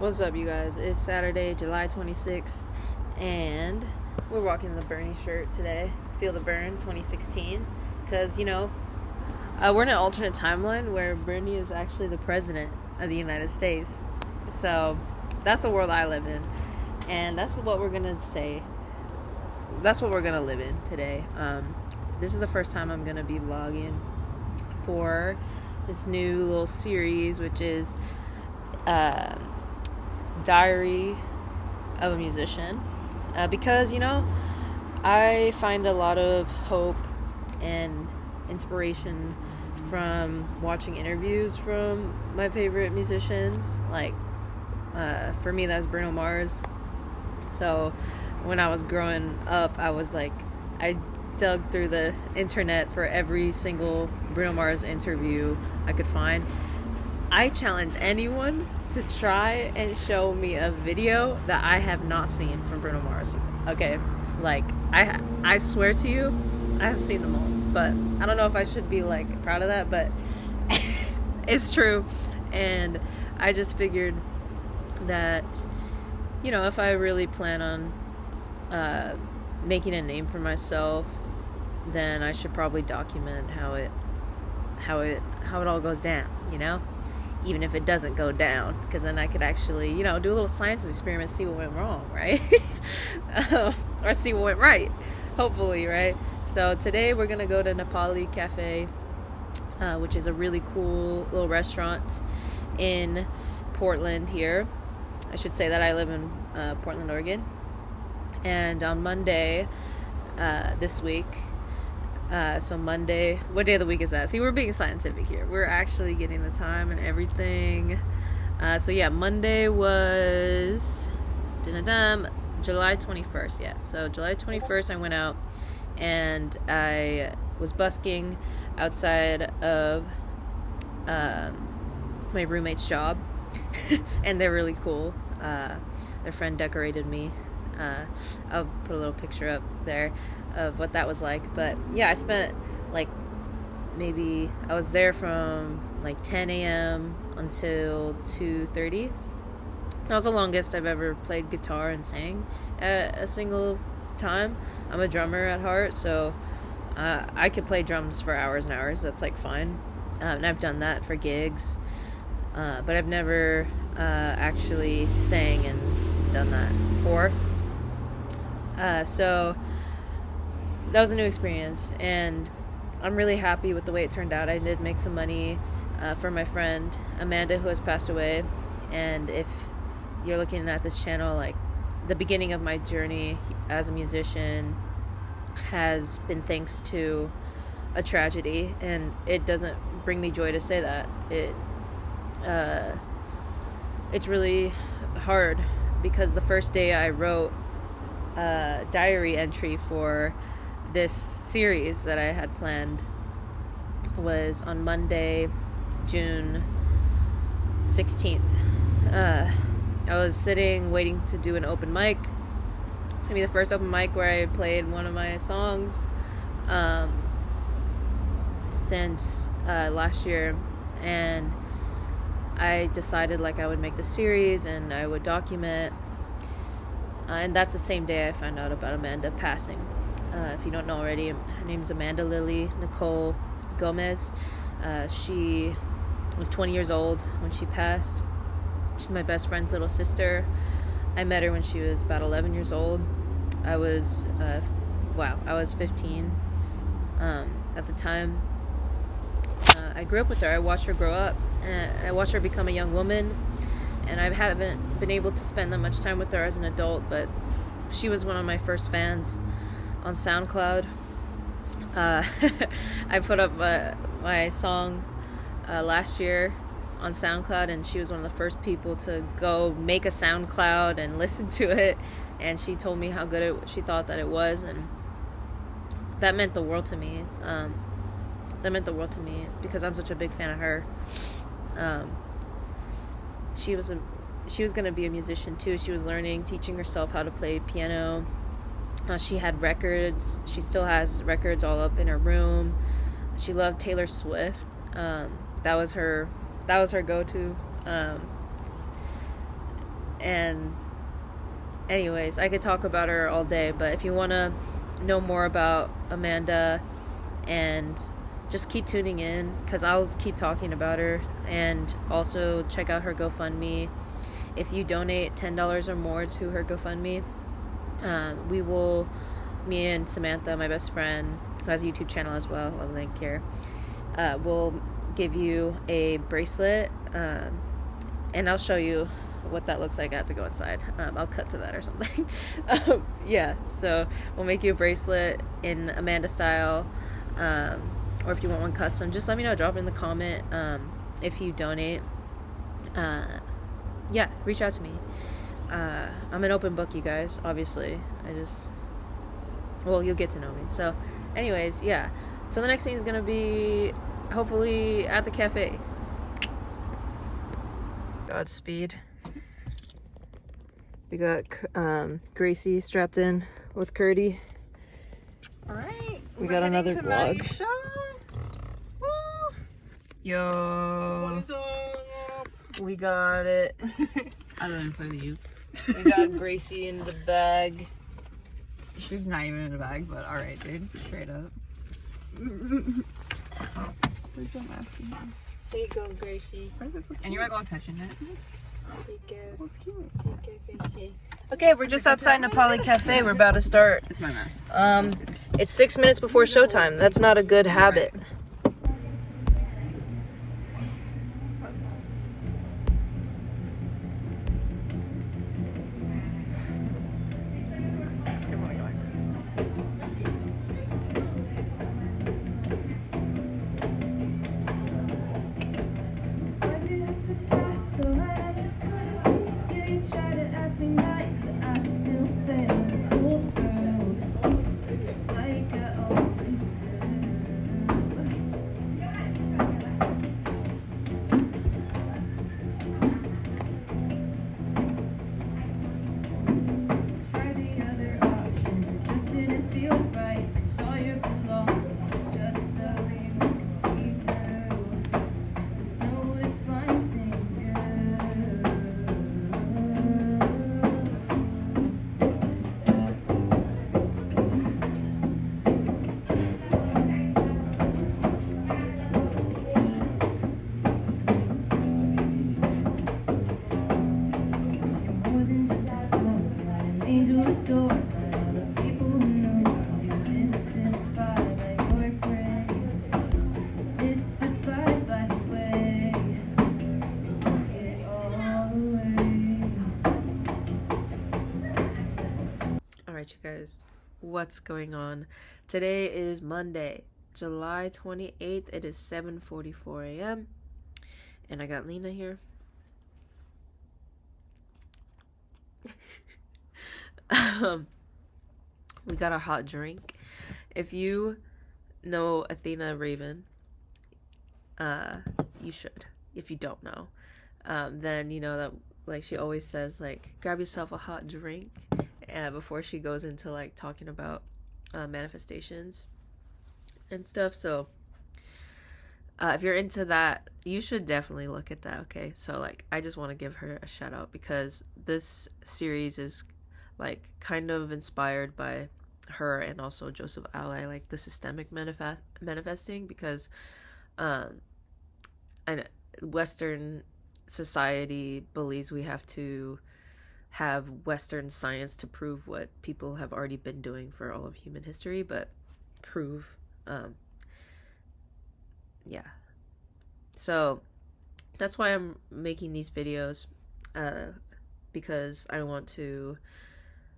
What's up, you guys? It's Saturday, July 26th, and we're rocking the Bernie shirt today. Feel the Burn 2016. Because, we're in an alternate timeline where Bernie is actually the president of the United States. So, that's the world I live in. And that's what we're going to say. That's what we're going to live in today. This is the first time I'm going to be vlogging for this new little series, which is Diary of a Musician, because I find a lot of hope and inspiration from watching interviews from my favorite musicians. Like for me, that's Bruno Mars. So when I was growing up, I dug through the internet for every single Bruno Mars interview I could find. I challenge anyone to try and show me a video that I have not seen from Bruno Mars. Okay, I swear to you, I have seen them all, but I don't know if I should be proud of that, but it's true. And I just figured that if I really plan on making a name for myself, then I should probably document how it all goes down, even if it doesn't go down, because then I could actually, do a little science experiment, see what went wrong, right? Or see what went right, hopefully, right? So today we're gonna go to Nepali Cafe, which is a really cool little restaurant in Portland here. I should say that I live in Portland, Oregon. And on Monday this week, so Monday, what day of the week is that? See, we're being scientific here. We're actually getting the time and everything. So yeah, Monday was July 21st. Yeah, so July 21st I went out and I was busking outside of my roommate's job. And they're really cool. Their friend decorated me. I'll put a little picture up there of what that was like. But yeah, I spent maybe I was there from 10 a.m. until 2:30. That was the longest I've ever played guitar and sang at a single time. I'm a drummer at heart, so I could play drums for hours and hours. That's fine. And I've done that for gigs, but I've never actually sang and done that before. So that was a new experience, and I'm really happy with the way it turned out. I did make some money for my friend Amanda, who has passed away. And if you're looking at this channel, the beginning of my journey as a musician has been thanks to a tragedy, and it doesn't bring me joy to say that. It's really hard, because the first day I wrote a diary entry for this series that I had planned was on Monday, June 16th. I was sitting waiting to do an open mic. It's gonna be the first open mic where I played one of my songs since last year, and I decided I would make the series and I would document. And that's the same day I found out about Amanda passing. If you don't know already, her name's Amanda Lily Nicole Gomez. She was 20 years old when she passed. She's my best friend's little sister. I met her when she was about 11 years old. I was 15 at the time. I grew up with her. I watched her grow up. I watched her become a young woman. And I haven't been able to spend that much time with her as an adult, but she was one of my first fans on SoundCloud. I put up my song last year on SoundCloud, and she was one of the first people to go make a SoundCloud and listen to it. And she told me how good she thought that it was, and that meant the world to me. Because I'm such a big fan of her. She was going to be a musician too. She was teaching herself how to play piano. She had records. She still has records all up in her room. She loved Taylor Swift. That was her go-to. And anyways, I could talk about her all day, but if you want to know more about Amanda, and just keep tuning in, because I'll keep talking about her. And also check out her GoFundMe. If you donate $10 or more to her GoFundMe, me and Samantha, my best friend, who has a YouTube channel as well, I'll link here, will give you a bracelet, and I'll show you what that looks like. I have to go inside. I'll cut to that or something. Yeah, so we'll make you a bracelet in Amanda style, or if you want one custom, just let me know. Drop it in the comment. If you donate, yeah, reach out to me. I'm an open book, you guys. Obviously, you'll get to know me. So anyways, yeah, so the next thing is gonna be hopefully at the cafe. Godspeed. We got Gracie strapped in with Curdy. All right, we got another vlog. Yo, what is up? We got it. I don't even play with you. We got Gracie in the bag. She's not even in the bag, but all right, dude. Straight up. Please don't ask me. There you go, Gracie. Why is it so cute? And you're like all touching it. Take care. That's cute. Take care, Gracie. Okay, we're just outside Nepali Cafe. We're about to start. It's my mess. It's 6 minutes before showtime. That's not a good habit. Alright, you guys, what's going on? Today is Monday, July 28th. It is 7:44 a.m. and I got Lena here. We got a hot drink. If you know Athena Raven, you should. If you don't know, then you know that, like, she always says, like, grab yourself a hot drink before she goes into, like, talking about manifestations and stuff. So if you're into that, you should definitely look at that. Okay, so, like, I just want to give her a shout out because this series is, like, kind of inspired by her and also Joseph Ally, like the systemic manifesting, because and Western society believes we have to have Western science to prove what people have already been doing for all of human history, but yeah. So that's why I'm making these videos, because I want to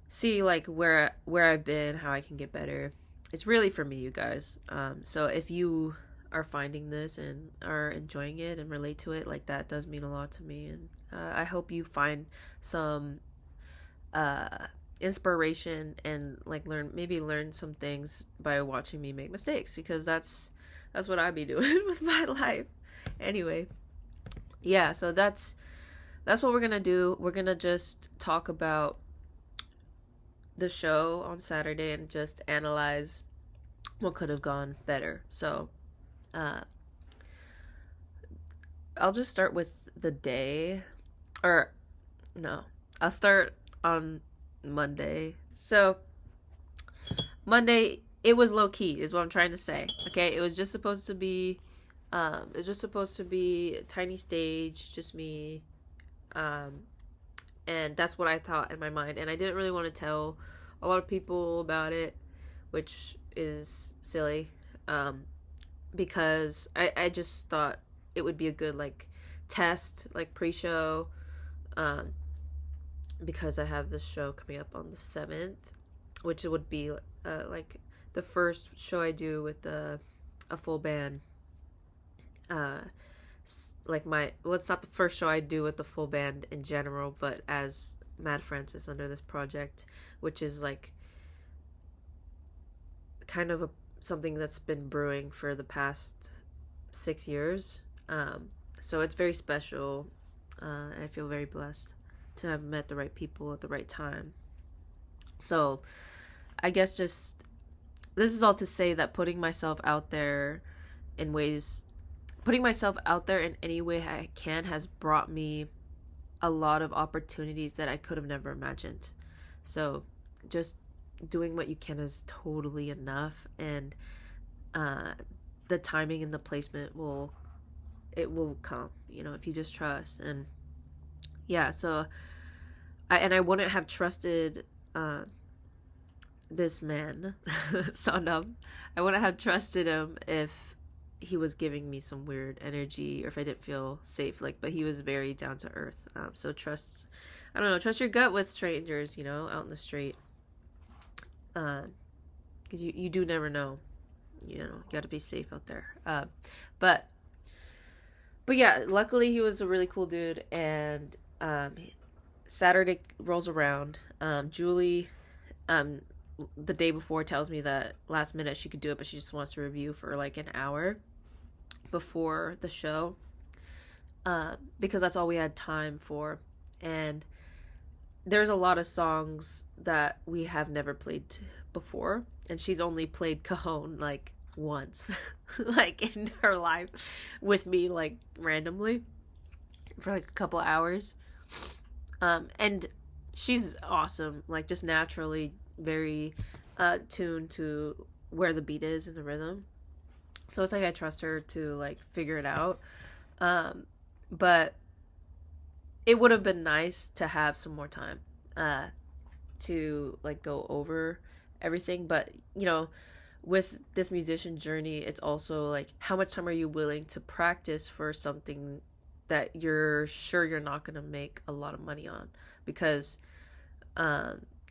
see, like, where I've been, how I can get better. It's really for me, you guys. So if you are finding this and are enjoying it and relate to it, like, that does mean a lot to me. And I hope you find some inspiration and, like, learn some things by watching me make mistakes, because that's what I be doing with my life. Anyway, yeah, so that's what we're gonna do. We're gonna just talk about the show on Saturday and just analyze what could have gone better. So I'll just start with the day, or no, I'll start on Monday. So Monday, it was low key, is what I'm trying to say. Okay, it was just supposed to be, it was just supposed to be a tiny stage, just me, um, and that's what I thought in my mind. And I didn't really want to tell a lot of people about it, which is silly, um, because I just thought it would be a good like test, like pre-show, um, because I have this show coming up on the 7th, which would be like the first show I do with a full band. Uh, like my well, it's not the first show I do with the full band in general, but as Mad Francis under this project, which is like kind of something that's been brewing for the past 6 years. So it's very special. And I feel very blessed to have met the right people at the right time. So I guess just this is all to say that in ways, putting myself out there in any way I can has brought me a lot of opportunities that I could have never imagined. So just doing what you can is totally enough, and uh, the timing and the placement will come. If you just trust. And yeah, so I wouldn't have trusted this man, Sonam. I wouldn't have trusted him if he was giving me some weird energy or if I didn't feel safe. But he was very down to earth. So trust, I don't know, trust your gut with strangers, out in the street. Because you do never know. You got to be safe out there. But yeah, luckily he was a really cool dude. And Saturday rolls around. Julie, the day before, tells me that last minute she could do it, but she just wants to review for like an hour before the show, because that's all we had time for. And there's a lot of songs that we have never played before, and she's only played Cajon like once like in her life with me, like randomly for like a couple hours. And she's awesome, like just naturally very tuned to where the beat is and the rhythm. So it's like I trust her to like figure it out. But it would have been nice to have some more time to like go over everything. But with this musician journey, it's also like, how much time are you willing to practice for something that you're sure you're not going to make a lot of money on? Because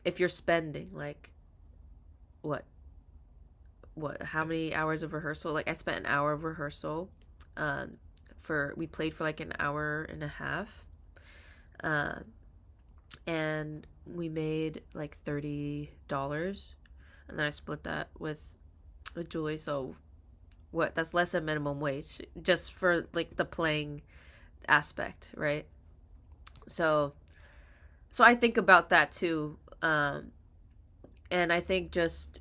if you're spending like what how many hours of rehearsal? Like I spent an hour of rehearsal. We played for like an hour and a half, and we made like $30, and then I split that with Julie. So that's less than minimum wage just for like the playing aspect, right? So I think about that too. And I think just,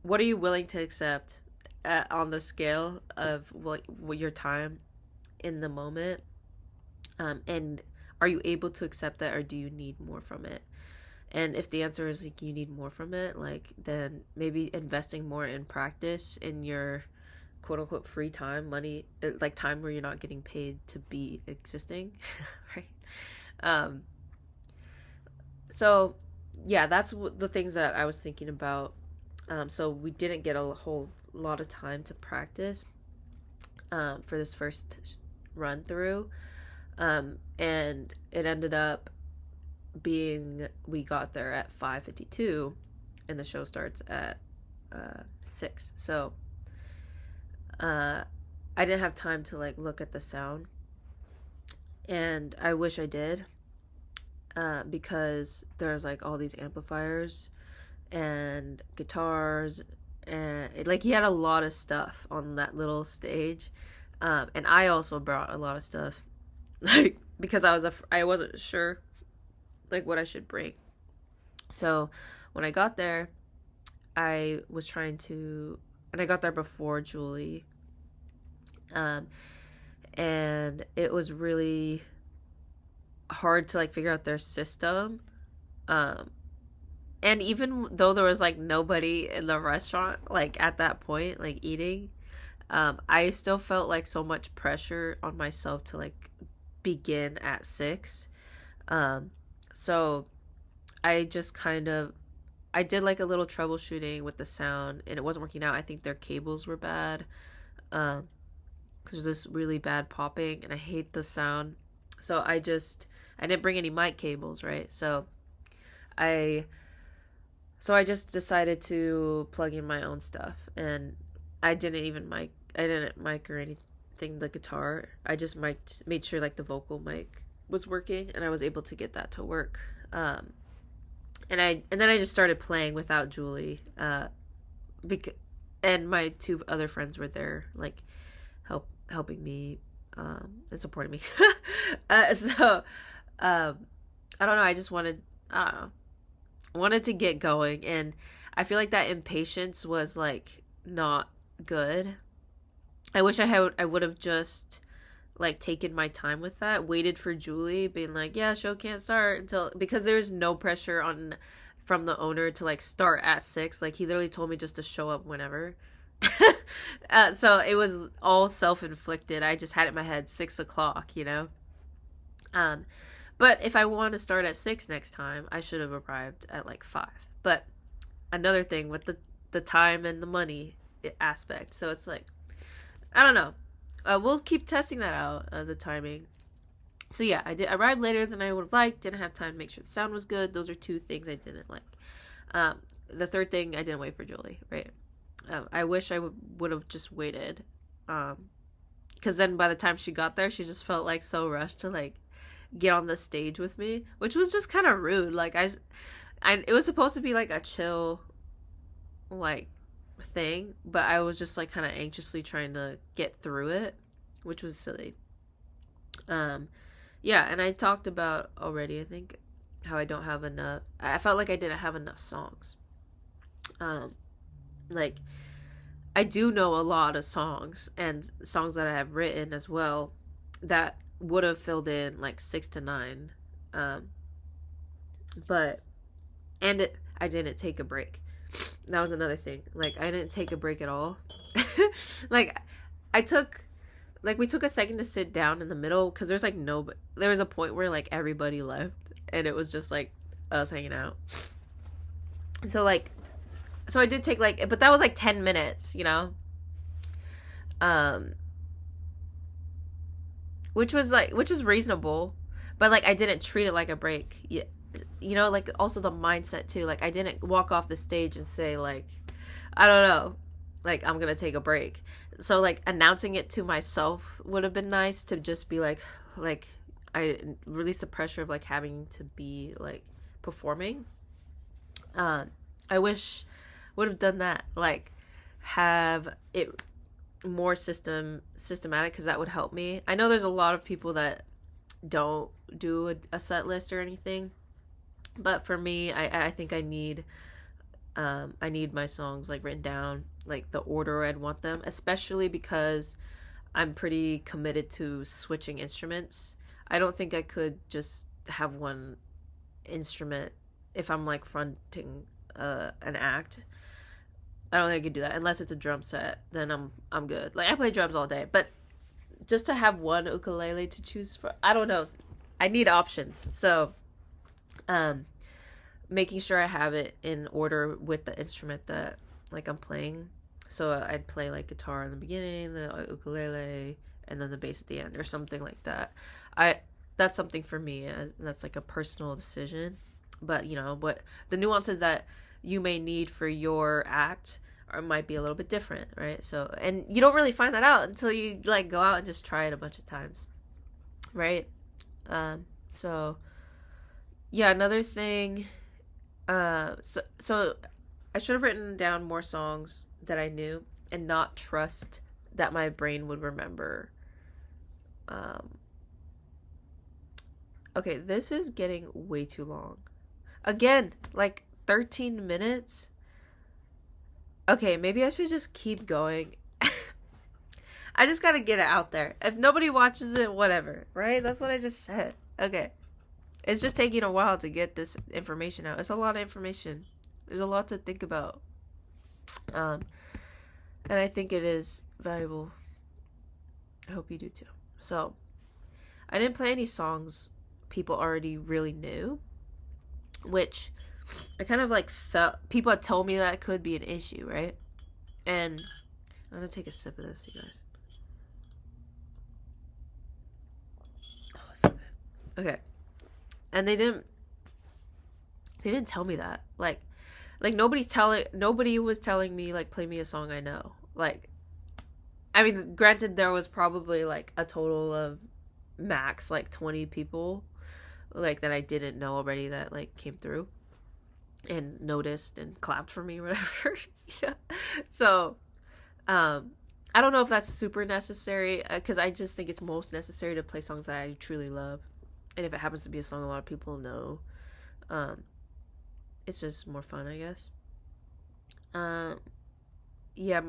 what are you willing to accept on the scale of what your time in the moment? And are you able to accept that, or do you need more from it? And if the answer is like you need more from it, like then maybe investing more in practice in your quote unquote free time, money, like time where you're not getting paid to be existing, right? So yeah, that's the things that I was thinking about. So we didn't get a whole lot of time to practice for this first run through. And it ended up being, we got there at 5:52 and the show starts at 6. So I didn't have time to like look at the sound, and I wish I did, because there's like all these amplifiers and guitars, and like he had a lot of stuff on that little stage. And I also brought a lot of stuff, like because I wasn't sure like what I should bring. So when I got there, I got there before Julie, and it was really hard to like figure out their system. Um, and even though there was like nobody in the restaurant, like at that point, like eating, I still felt like so much pressure on myself to like begin at 6. Um, so I just kind of I did like a little troubleshooting with the sound and it wasn't working out. I think their cables were bad. Um, 'cause there's this really bad popping and I hate the sound. So I didn't bring any mic cables, right? I I just decided to plug in my own stuff and I didn't mic or anything the guitar. I just made sure like the vocal mic was working and I was able to get that to work. And then I just started playing without Julie. Because and my two other friends were there like helping me and supporting me. So I don't know, I don't know. Wanted to get going and I feel like that impatience was like not good. I wish I would have just like taken my time with that, waited for Julie, being like, yeah, show can't start until, because there's no pressure on from the owner to like start at 6. Like he literally told me just to show up whenever. So it was all self-inflicted. I just had it in my head 6 o'clock, you know. But if I want to start at 6 next time, I should have arrived at like 5. But another thing with the time and the money aspect. So it's like, I don't know. We'll keep testing that out, the timing. So yeah, I did arrive later than I would have liked. Didn't have time to make sure the sound was good. Those are 2 things I didn't like. The third thing, I didn't wait for Julie, right? I wish I would have just waited. Because then by the time she got there, she just felt like so rushed to like get on the stage with me, which was just kind of rude. Like it was supposed to be like a chill, like thing, but I was just like kind of anxiously trying to get through it, which was silly. Yeah, and I talked about already, I think, how I felt like I didn't have enough songs. Like I do know a lot of songs and songs that I have written as well that would have filled in like 6 to 9. But I didn't take a break. That was another thing. Like I didn't take a break at all. Like we took a second to sit down in the middle because there was a point where like everybody left and it was just like us hanging out. So I did take like, but that was like 10 minutes, you know? Which is reasonable, but like I didn't treat it like a break. You know, like also the mindset too. Like I didn't walk off the stage and say like, I don't know, like I'm gonna take a break. So like announcing it to myself would have been nice, to just be like I release the pressure of like having to be like performing. I wish would have done that, like have it more systematic, because that would help me. I know there's a lot of people that don't do a set list or anything, but for me, I think I need my songs like written down, like the order I'd want them, especially because I'm pretty committed to switching instruments. I don't think I could just have one instrument if I'm like fronting an act. I don't think I could do that unless it's a drum set. Then I'm good. Like I play drums all day, but just to have one ukulele to choose for, I don't know. I need options. So, making sure I have it in order with the instrument that like I'm playing. So I'd play like guitar in the beginning, the ukulele, and then the bass at the end, or something like that. That's something for me. That's like a personal decision. But you know, what the nuances that you may need for your act might be a little bit different, right? So, and you don't really find that out until you like go out and just try it a bunch of times, right? So yeah, another thing, so I should have written down more songs that I knew and not trust that my brain would remember. Okay, this is getting way too long. Again, like 13 minutes. Okay, maybe I should just keep going. I just gotta get it out there. If nobody watches it, whatever, right? That's what I just said. Okay. it's just taking a while to get this information out. It's a lot of information. There's a lot to think about. And I think it is valuable. I hope you do too. So, I didn't play any songs people already really knew, which I kind of like felt people had told me that could be an issue, right? And I'm gonna take a sip of this, you guys. Oh, it's so good. Okay. And they didn't tell me that. Like nobody was telling me like play me a song I know. Like, I mean, granted there was probably like a total of max like 20 people like that I didn't know already that like came through and noticed and clapped for me or whatever. Yeah. So I don't know if that's super necessary, because I just think it's most necessary to play songs that I truly love, and if it happens to be a song a lot of people know, it's just more fun, I guess. Yeah,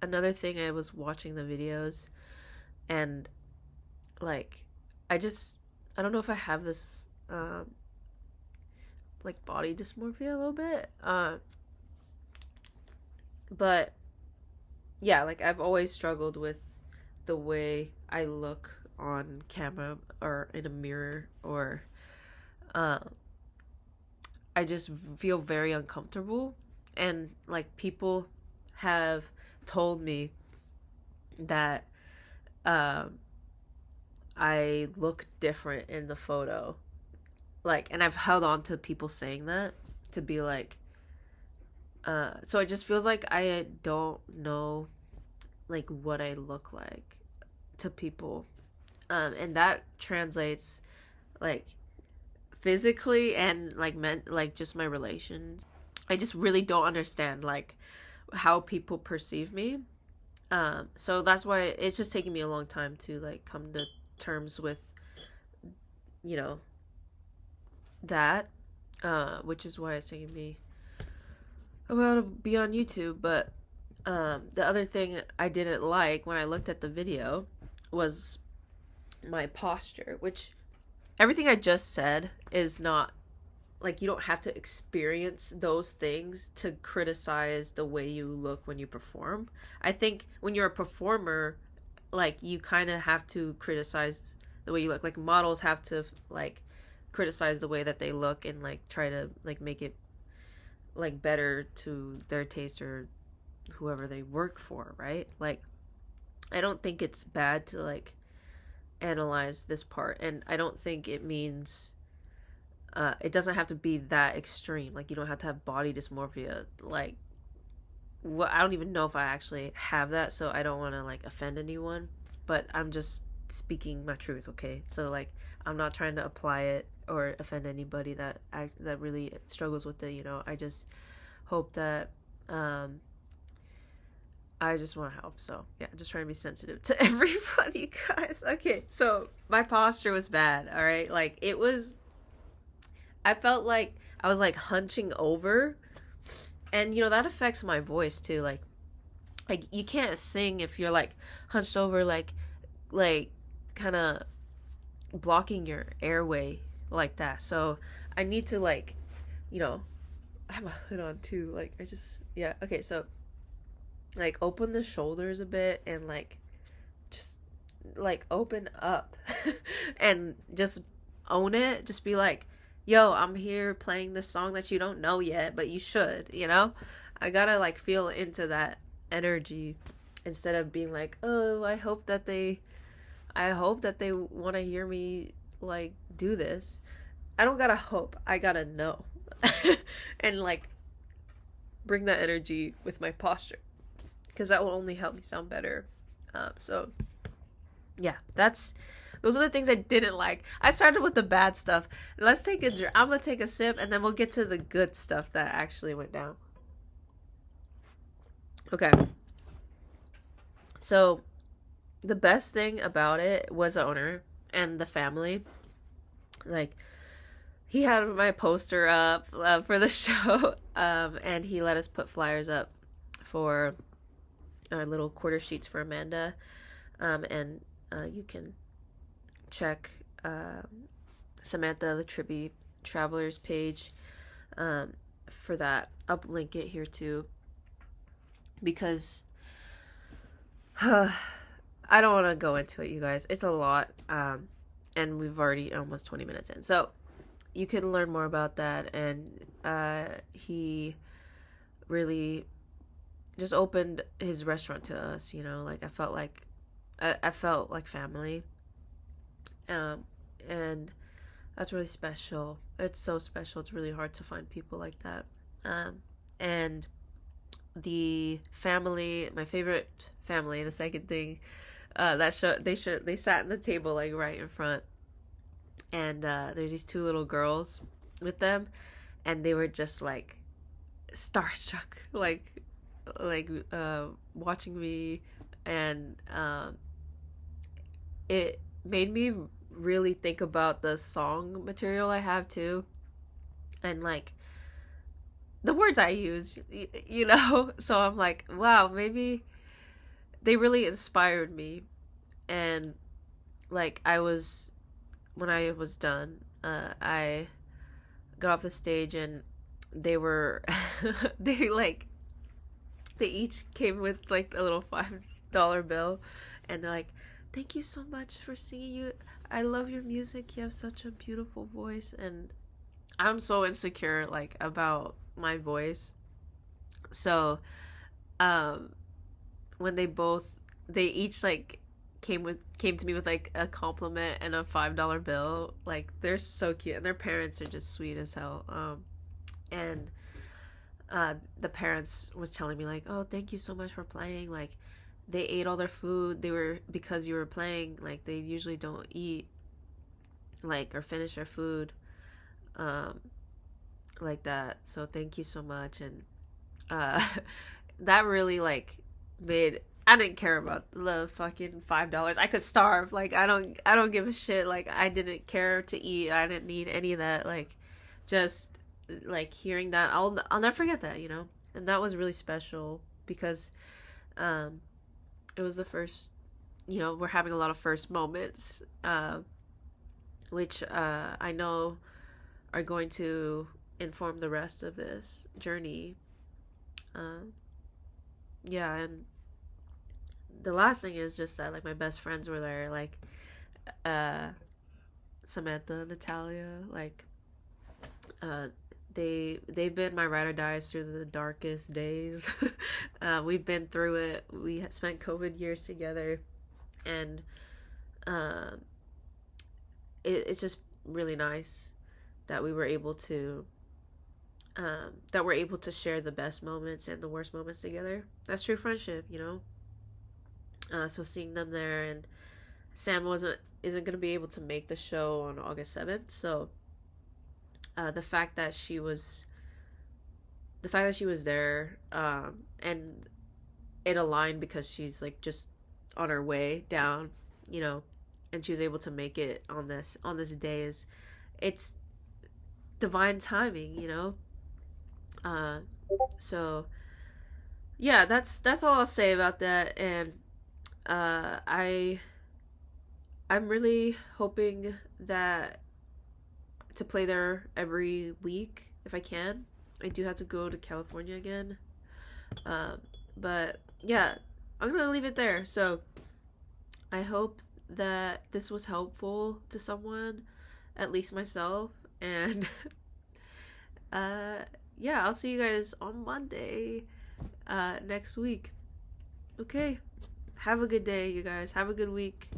another thing, I was watching the videos, and like I don't know if I have this like body dysmorphia a little bit, but yeah, like I've always struggled with the way I look on camera or in a mirror, or I just feel very uncomfortable, and like people have told me that I look different in the photo, like, and I've held on to people saying that to be like, so it just feels like I don't know like what I look like to people, and that translates like physically and like like just my relations. I just really don't understand like how people perceive me, so that's why it's just taking me a long time to like come to terms with, you know, that, which is why it's taking me a while to be on YouTube. But the other thing I didn't like when I looked at the video was my posture, which everything I just said is not like, you don't have to experience those things to criticize the way you look when you perform. I think when you're a performer, like you kind of have to criticize the way you look. Like models have to like criticize the way that they look and like try to like make it like better to their taste or whoever they work for, right? Like I don't think it's bad to like analyze this part, and I don't think it means it doesn't have to be that extreme. Like you don't have to have body dysmorphia. Like what, I don't even know if I actually have that, so I don't want to like offend anyone, but I'm just speaking my truth, okay? So like I'm not trying to apply it or offend anybody that really struggles with it, you know. I just hope that I just want to help. So yeah, just trying to be sensitive to everybody, guys. Okay, so my posture was bad, all right? Like it was, I felt like I was like hunching over, and you know that affects my voice too. Like you can't sing if you're like hunched over, like kind of blocking your airway like that. So I need to like, you know, I have a hood on too. Like I just, yeah. Okay, so like open the shoulders a bit and like just like open up and just own it. Just be like, yo, I'm here playing this song that you don't know yet, but you should, you know? I gotta like feel into that energy instead of being like, oh, I hope that they want to hear me like do this. I don't gotta hope, I gotta know. And like bring that energy with my posture, because that will only help me sound better. So yeah, those are the things I didn't like. I started with the bad stuff. Let's take I'm gonna take a sip and then we'll get to the good stuff that actually went down. Okay. So the best thing about it was the owner and the family. Like he had my poster up for the show, and he let us put flyers up for our little quarter sheets for Amanda, and you can check Samantha the Tribby Travelers page for that. I'll link it here too, because I don't want to go into it, you guys. It's a lot, and we've already almost 20 minutes in. So you can learn more about that, and he really just opened his restaurant to us, you know. Like, I felt like family, and that's really special. It's so special. It's really hard to find people like that. And the family, my favorite family, the second thing, they sat in the table like right in front, and there's these two little girls with them, and they were just like starstruck, like watching me, and it made me really think about the song material I have too, and like the words I use, you know. So I'm like, wow, maybe they really inspired me. And like, when I was done, I got off the stage, and they were they each came with like a little $5 bill, and they're like, thank you so much for singing. I love your music. You have such a beautiful voice. And I'm so insecure like about my voice. So when they each like came to me with like a compliment and a $5 bill, like, they're so cute, and their parents are just sweet as hell. And the parents was telling me like, oh, thank you so much for playing. Like, they ate all their food. Because you were playing, like, they usually don't eat like or finish their food like that. So thank you so much. And that really like I didn't care about the fucking $5. I could starve. Like, I don't give a shit. Like, I didn't care to eat. I didn't need any of that. Like, just like hearing that, I'll never forget that, you know. And that was really special, because it was the first, you know, we're having a lot of first moments, which I know are going to inform the rest of this journey. Yeah. And the last thing is just that, like, my best friends were there, like Samantha, Natalia, like they've been my ride or dies through the darkest days. We've been through it. We spent COVID years together, and it's just really nice that we were able to share the best moments and the worst moments together. That's true friendship, you know. So seeing them there, and Sam isn't gonna be able to make the show on August 7th, so the fact that she was there, and it aligned because she's like just on her way down, you know, and she was able to make it on this day, it's divine timing, you know. So yeah, that's all I'll say about that. And I'm really hoping that to play there every week if I can. I do have to go to California again, but yeah, I'm gonna leave it there. So I hope that this was helpful to someone, at least myself. And yeah, I'll see you guys on Monday next week. Okay, have a good day, you guys. Have a good week.